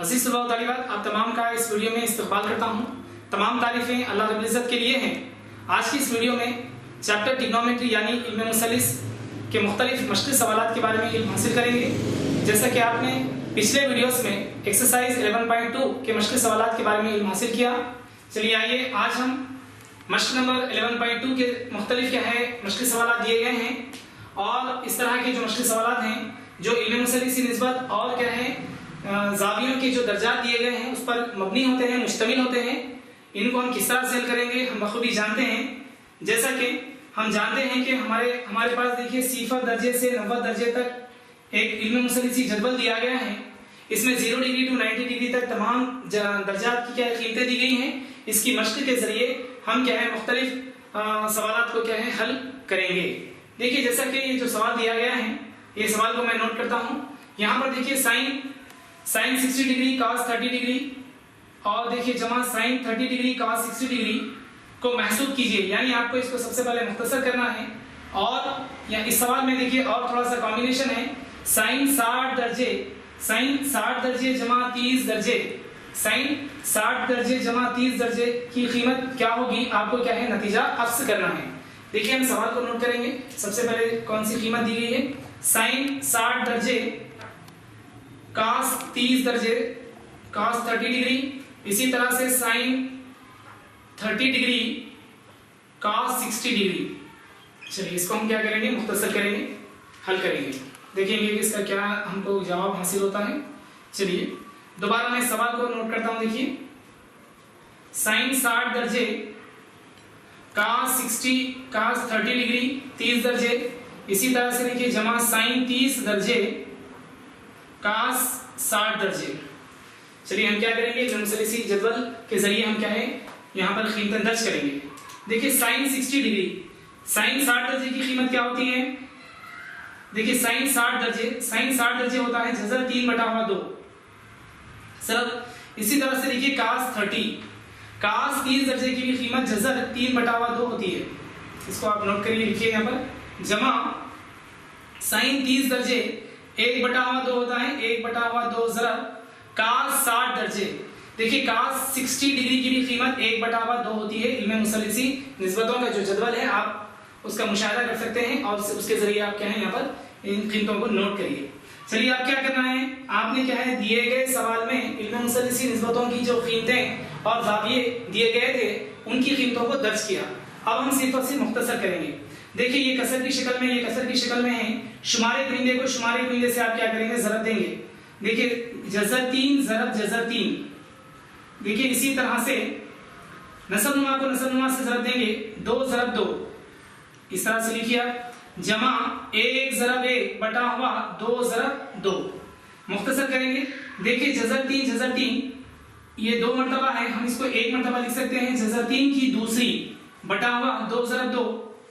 अज़ीज़ तलबा व तालिबात, आप तमाम का इस वीडियो में इस्तकबाल करता हूँ। तमाम तारीफ़ें अल्लाह रब्बुल इज़्ज़त के लिए हैं। आज की इस वीडियो में चैप्टर ट्रिग्नोमेट्री यानी इल्म मुसल्लिस के मुख्तलिफ मश्क़ी सवालात के बारे में इल्म हासिल करेंगे। जैसा कि आपने पिछले वीडियोस में एक्सरसाइज 11.2 के मश्क़ी सवालात के बारे में इल्म हासिल किया। चलिए आइए आज हम मश्क़ नंबर 11.2 के मुख्तलिफ क्या है मश्क़ी सवालात दिए गए हैं और इस तरह के जो मश्क़ी सवालात हैं जो इल्म मुसल्लिस की निस्बत और क्या है ज़ावियों के जो दर्जात दिए गए हैं उस पर मबनी होते हैं, मुश्तमिल होते हैं। इनको हम किस तरह से हल करेंगे हम बखूबी जानते हैं। जैसा कि हम जानते हैं कि हमारे पास देखिए 0 दर्जे से 90 दर्जे तक एक इल्म मुसल्लिसी जदवल दिया गया है। इसमें 0 डिग्री टू 90 डिग्री तक तमाम दर्जात की क्या कीमतें दी गई हैं। इसकी मश्क़ के जरिए हम क्या है मुख्तलिफ सवालात को क्या है हल करेंगे। देखिए जैसा कि ये जो सवाल दिया गया है ये सवाल को मैं नोट करता हूँ। यहाँ पर देखिए साइन 60 डिग्री cos 30 डिग्री और देखिए जमा साइन 30 डिग्री cos 60 डिग्री को महसूब कीजिए। यानी आपको इसको सबसे पहले मुख्तसर करना है और या इस सवाल में देखिए और थोड़ा सा कॉम्बिनेशन है। साइन 60 दर्जे जमा 30 दर्जे, साइन 60 दर्जे जमा 30 दर्जे की कीमत क्या होगी आपको क्या है नतीजा अक्स करना है। देखिए हम सवाल को नोट करेंगे। सबसे पहले कौन सी कीमत दी गई है, साइन 60 दर्जे cos 30 दर्जे cos 30 डिग्री, इसी तरह से साइन 30 डिग्री cos 60 डिग्री। चलिए इसको हम क्या करेंगे मुख्तसर करेंगे, हल करेंगे, देखेंगे कि इसका क्या हमको जवाब हासिल होता है। चलिए दोबारा मैं सवाल को नोट करता हूं। देखिए साइन 60 दर्जे cos 30 डिग्री 30 दर्जे, इसी तरह से देखिए जमा साइन 30 दर्जे cos 60 दर्जे। चलिए हम क्या करेंगे इल्म मुसल्लिसी जदवल के जरिए हम क्या है यहाँ पर कीमतें दर्ज करेंगे। देखिए साइन 60 डिग्री, साइन 60 दर्जे की कीमत क्या होती है। देखिए साइन 60 दर्जे होता है जज़र 3/2 सर। इसी तरह से देखिए cos 30 दर्जे की भी कीमत जज़र 3/2 होती है। इसको आप नोट करिए, लिखिए यहाँ पर जमा साइन 30 दर्जे 1/2 होता है 1/2 ज़रब cos 60 दर्जे। देखिए cos 60 डिग्री की भी कीमत 1/2 होती है। इल्म मुसल्लिसी निस्बतों का जो जदवल है आप उसका मुशाहिदा कर सकते हैं और उसके जरिए आप क्या है यहाँ पर इन कीमतों को नोट करिए। चलिए आप क्या करना है, आपने क्या है दिए गए सवाल में इल्म मुसल्लिसी निस्बतों की जो कीमतें और ज़ाविये दिए गए थे उनकी कीमतों को दर्ज किया। अब हम सिर्फ और सिर्फ मुख्तसर करेंगे। देखिए ये कसर की शक्ल में है। शुमारे परिंदे को शुमारे परिंदे से आप क्या करेंगे ज़रब देंगे। देखिए जज़र 3 ज़रब जज़र 3। देखिए इसी तरह से नसबनुमा को नसबनुमा से ज़रब देंगे 2 ज़रब 2। इस तरह से लिखिए जमा 1 ज़रब 1/2 ज़रब 2। मुख्तसर करेंगे। देखिए जज़र 3 ये 2 मरतबा है, हम इसको 1 मरतबा लिख सकते हैं। जज़र 3 की दूसरी बटा हुआ 2 ज़रब 2,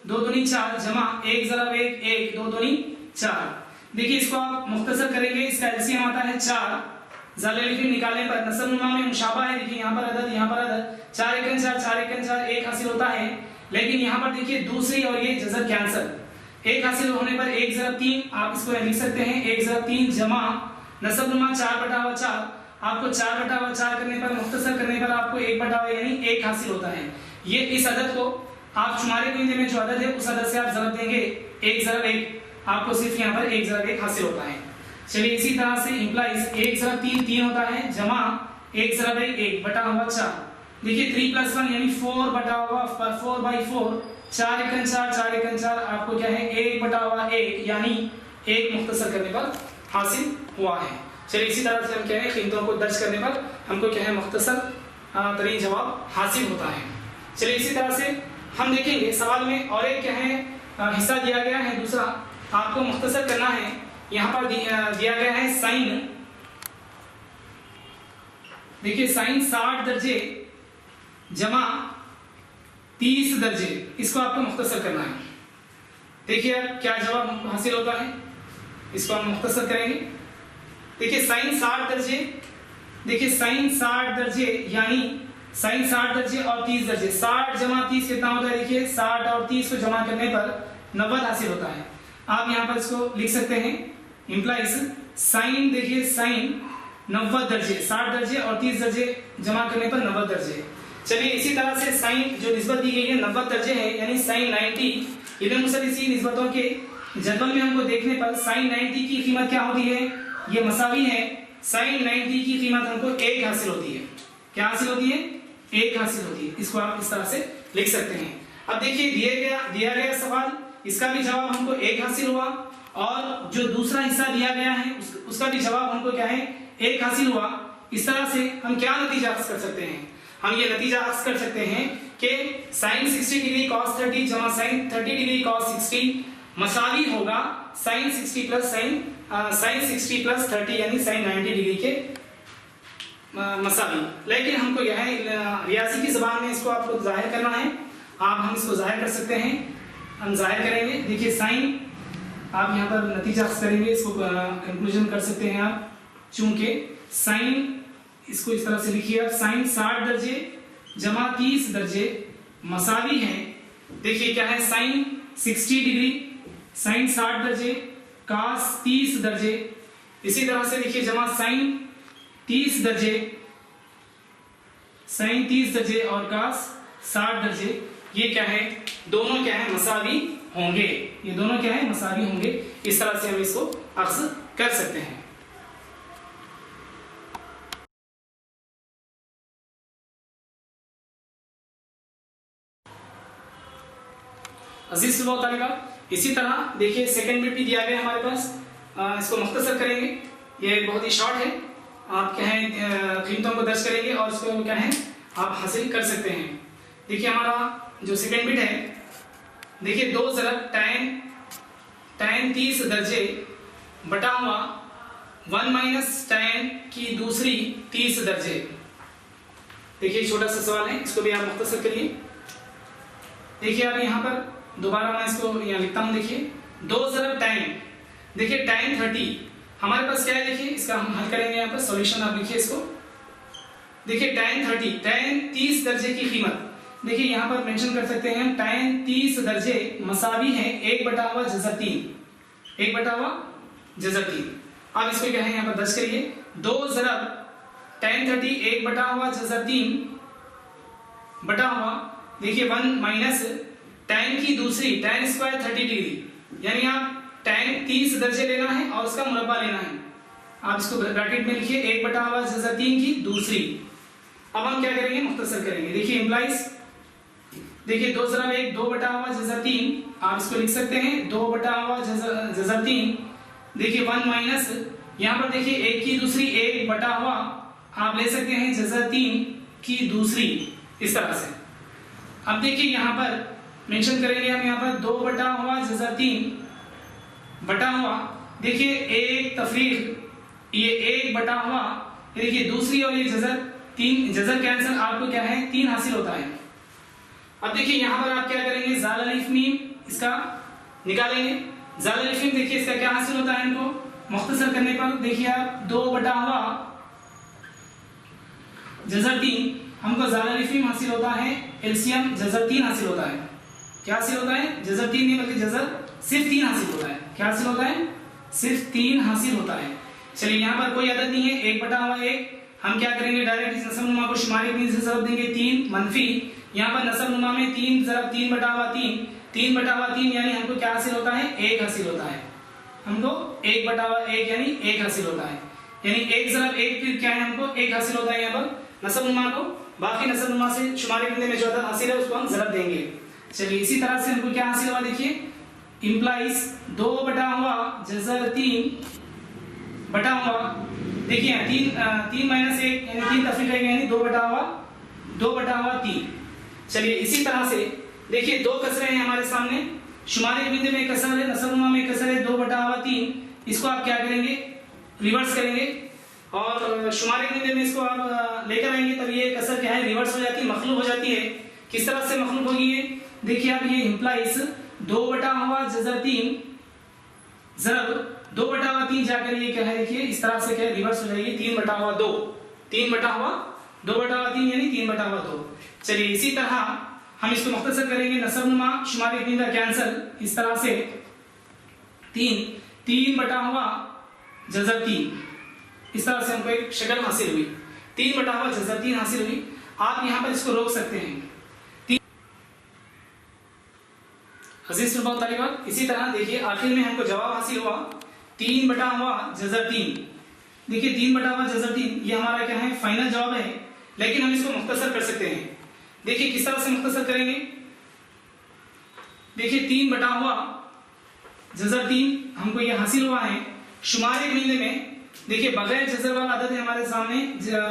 2 दूनी 4 जमा 1 ज़रब 1 2 दूनी 4। देखिए इसको आप मुख्तसर करेंगे। इसका एलसीएम आता है 4। ज़ालिल निकालने पर नसबनुमा में मुशाबा है। देखिए यहाँ पर अदद, यहाँ पर अदद 4 एकन 4 1 हासिल होता है। लेकिन यहाँ पर देखिए दूसरी और ये जज़र कैंसल, 1 हासिल होने पर 1 ज़रब 3 आप इसको लिख सकते हैं 1 ज़रब 3 जमा नसबनुमा 4/4। आपको 4/4 करने पर मुख्तसर करने पर आपको 1/4 यानी 1 हासिल होता है। ये इस अदद को आप शुमारे परिंदे में जो अदद है उस अदद से आप ज़रब देंगे 1 ज़रब 1, आपको सिर्फ यहाँ पर 1 ज़रब 1 हासिल होता है। चलिए इसी तरह से इंप्लाइज 1 ज़रब 3 होता है जमा 1 ज़रब 1 बटा हुआ 4। देखिए 3 + 1 यानी 4/4 4 एकन 4 आपको क्या है 1/1 यानी 1 मुख्तसर करने पर हासिल हुआ है। चलिए इसी तरह से हम क्या है कीमतों को दर्ज करने पर हमको क्या है मुख्तसर तरीन जवाब हासिल होता है। चलिए इसी तरह से हम देखेंगे सवाल में और एक क्या है हिस्सा दिया गया है दूसरा, आपको मुख्तसर करना है। यहाँ पर दिया गया है साइन, देखिए साइन 60 दर्जे जमा 30 दर्जे, इसको आपको मुख्तसर करना है। देखिए अब क्या जवाब हासिल होता है, इसको हम मुख्तसर करेंगे। देखिए साइन 60 दर्जे, देखिए साइन 60 दर्जे यानी साइन 60 दर्जे और 30 दर्जे, 60 जमा 30 कितना होता है। देखिए 60 और 30 को जमा करने पर 90 हासिल होता है। आप यहाँ पर इसको लिख सकते हैं इंप्लाइज साइन, देखिए साइन 90 दर्जे, 60 दर्जे और 30 दर्जे जमा करने पर 90 दर्जे। चलिए इसी तरह से साइन जो निस्बत दी गई है 90 दर्जे है, यानी साइन 90। इब्न मुसल्लिसी निस्बतों के जदवल में हमको देखने पर साइन 90 की कीमत क्या होती है, ये मसावी है। साइन 90 की कीमत हमको 1 हासिल होती है। क्या हासिल होती है? 1 हासिल होती है। इसको आप इस तरह से लिख सकते हैं। अब देखिए दिया गया सवाल, इसका भी जवाब हमको 1 हासिल हुआ, और जो दूसरा हिस्सा दिया गया है उसका भी जवाब हमको क्या है, 1 हासिल हुआ। इस तरह से हम क्या नतीजा हासिल कर सकते हैं? हम ये नतीजा हासिल कर सकते हैं कि साइन 60 डिग्री cos 30 जमा साइन 30 डिग्री cos 60 मसावी होगा साइन 60 प्लस साइन 60 प्लस 30 यानी साइन 90 डिग्री के मसावी। लेकिन हमको यह रियाजी की जबान में इसको आपको जाहिर करना है। हम इसको जाहिर कर सकते हैं, हम जाहिर करेंगे। देखिए साइन, आप यहाँ पर नतीजा हासिल करेंगे, इसको कंक्लूजन कर सकते हैं आप। चूंकि साइन, इसको इस तरह से लिखिए आप, साइन 60 दर्जे जमा 30 दर्जे मसावी है। देखिए क्या है, साइन 60 डिग्री साइन 60 दर्जे cos 30 दर्जे, इसी तरह से देखिए जमा साइन 30 दर्जे, साइन 30 दर्जे और cos 60 दर्जे। ये क्या है, दोनों क्या है, मसावी होंगे। ये दोनों क्या है, मसावी होंगे। इस तरह से हम इसको अक्स कर सकते हैं। अजीज तालिबा, इसी तरह देखिए सेकंड बिट भी दिया गया हमारे पास। इसको मुख्तसर करेंगे, ये बहुत ही शॉर्ट है। आप क्या है कीमतों को दर्ज करेंगे और इसको क्या है आप हासिल कर सकते हैं। देखिए हमारा जो सेकंड बिट है, देखिए 2 ज़रब tan 30 दर्जे बटा हुआ 1 माइनस tan की दूसरी 30 दर्जे। देखिए छोटा सा सवाल है, इसको भी आप मुख्तसर करिए। देखिए अब यहाँ पर दोबारा मैं इसको यहाँ लिखता हूँ। देखिए 2 ज़रब tan, देखिए tan 30 हमारे पास क्या है, देखिए इसका हम हल करेंगे। यहाँ पर सॉल्यूशन आप लिखिए इसको। देखिए tan 30 दर्जे की कीमत, देखिए यहाँ पर मेंशन कर सकते हैं हम, tan 30 दर्जे मसावी है 1 बटा हुआ जज़र 3, 1 बटा हुआ जज़र 3। अब इसको क्या है यहाँ पर दर्ज करिए, 2 ज़रब tan 30 1 बटा हुआ जज़र 3 बटा हुआ, देखिए 1 माइनस tan की दूसरी tan स्क्वायर 30 डिग्री, यानी आप tan 30 दर्जे लेना है और उसका मुरब्बा लेना है। आप इसको ब्रैकेट में लिखिए 1 बटा हुआ जज़र 3 की दूसरी। अब हम क्या करेंगे, मुख्तसर करेंगे। देखिए इंप्लाइज, देखिए 2 ज़रब 1 2 बटा हुआ जज़र 3, आप इसको लिख सकते हैं 2 बटा हुआ जज़र 3। देखिए 1 माइनस, यहाँ पर देखिए 1 की दूसरी 1 बटा हुआ, आप ले सकते हैं जज़र 3 की दूसरी, इस तरह से। अब देखिए यहाँ पर मेंशन करेंगे हम, यहाँ पर 2 बटा हुआ जज़र 3 बटा हुआ, देखिए एक तफरीक, ये 1 बटा हुआ, देखिए दूसरी और ये जज़र 3, जज़र कैंसिल, आपको क्या है 3 हासिल होता है। अब देखिए यहाँ पर आप क्या करेंगे, ज़ाल अलिफ मीम इसका निकालेंगे। ज़ाल अलिफ मीम देखिए इसका क्या हासिल होता है, इनको मुख्तसर करने पर देखिए आप 2 बटा हुआ जज़र 3, हमको ज़ाल अलिफ मीम हासिल होता है, एलसीएम जज़र 3 हासिल होता है। क्या हासिल होता है, जज़र 3 नहीं बल्कि जज़र सिर्फ 3 हासिल होता है। क्या हासिल होता है, सिर्फ 3 हासिल होता है। चलिए यहाँ पर कोई अदद नहीं है, 1 बटा हुआ 1, हम क्या करेंगे डायरेक्ट इस नसब नुमा को शुमारी 3 से ज़रब देंगे, 3 मनफी, यहाँ पर नसब नुमा में 3 ज़रब 3 बटा हुआ 3, 3 बटा हुआ 3 यानी हमको क्या हासिल होता है, 1 हासिल होता है। हमको 1 बटा हुआ 1 यानी 1 हासिल होता है, यानी 1 ज़रब 1 क्या है, हमको 1 हासिल होता है। यहाँ पर नसब नुमा को, बाकी नसब नुमा से शुमारी करने में जो अदद हासिल है उसको हम ज़रब देंगे। चलिए इसी तरह से हमको क्या हासिल हुआ, देखिए इंप्लाइज 2 बटा हुआ जज़र 3 बटा हुआ, देखिए 3 माइनस 1 यानी 3 तफरीक रहेगा, यानी 2 बटा हुआ 3। चलिए इसी तरह से देखिए 2 कसरे हैं हमारे सामने, शुमारी बिंदु में कसर है, नसबनुमा में कसर है, 2 बटा हुआ 3, इसको आप क्या करेंगे, रिवर्स करेंगे और शुमारी बिंदु में इसको आप लेकर आएंगे, तब ये कसर क्या है, रिवर्स हो जाती है, मखलूब हो जाती है। किस तरह से मखलूब होगी ये, देखिए आप ये इंप्लाइज 2 बटा हुआ जज़र 3 ज़रब 2 बटा हुआ 3 जाकर ये क्या है, देखिए इस तरह से क्या है, रिवर्स हो जाएगी, 3 बटा हुआ 2, 3 बटा हुआ 2 बटा हुआ 3 यानी 3 बटा हुआ 2। चलिए इसी तरह हम इसको मुख्तसर करेंगे, नसबनुमा शुमारी बिंदा कैंसल, इस तरह से 3 बटा हुआ जज़र 3, इस तरह से हमको एक शक्ल हासिल हुई, 3 बटा हुआ जज़र 3 हासिल हुई। आप यहाँ पर इसको रोक सकते हैं। अजीज तलबा, इसी तरह देखिए आखिर में हमको जवाब हासिल हुआ 3 बटा हुआ जज़र 3। देखिए 3 बटा हुआ जज़र 3 ये हमारा क्या है, फाइनल जवाब है, लेकिन हम इसको मुख्तसर कर सकते हैं। देखिए किस तरह से मुख्तसर करेंगे। देखिए 3 बटा हुआ जज़र 3 हमको ये हासिल हुआ है। शुमार मिलने में देखिए बगैर जज़र वाला अदद है हमारे सामने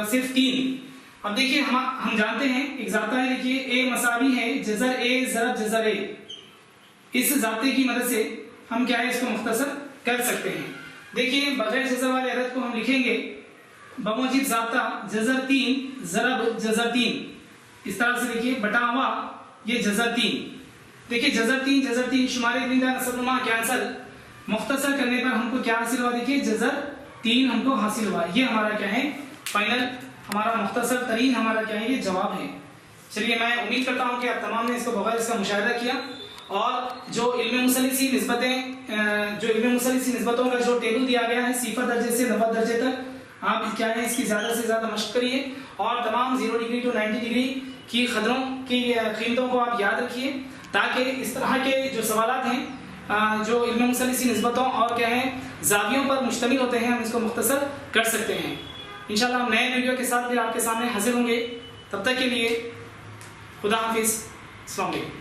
सिर्फ 3। अब देखिए हम जानते हैं एक जाता है, देखिए ए मसावी है जज़र ए ज़रब जज़र ए। इस जाते की मदद से हम क्या है इसको मुख्तसर कर सकते हैं। देखिए बगैर जज़र वाले अदद को हम लिखेंगे बमौजिब जाता जज़र 3 ज़रब जज़र 3। इस तरह से देखिए बटा हुआ ये जज़र 3। देखिए जज़र 3 शुमारे नसबनुमा कैंसल मुख्तसर करने पर हमको क्या हासिल हुआ। देखिए जज़र 3 हमको हासिल हुआ। ये हमारा क्या है, फाइनल हमारा मुख्तसर तरीन हमारा क्या है, ये जवाब है। चलिए मैं उम्मीद करता हूँ कि आप तमाम ने इसको बगैर इसका मुशाहिदा किया और जो इल्म मुसलिसी निस्बतों का जो टेबल दिया गया है 0 दर्जे से 90 दर्जे तक, आप क्या है इसकी ज़्यादा से ज़्यादा मशक करिए और तमाम 0 डिग्री टू 90 डिग्री की खदरों की कीमतों को आप याद रखिए, ताकि इस तरह के जो सवालात हैं जो इल्म मुसलिसी निस्बतों और क्या है ज़ावियों पर मुश्तमिल होते हैं, हम इसको मुख्तसर कर सकते हैं। इंशाल्लाह हम नए वीडियो के साथ फिर आपके सामने हाजिर होंगे। तब तक के लिए खुदा हाफिज़, अस्सलाम वालेकुम।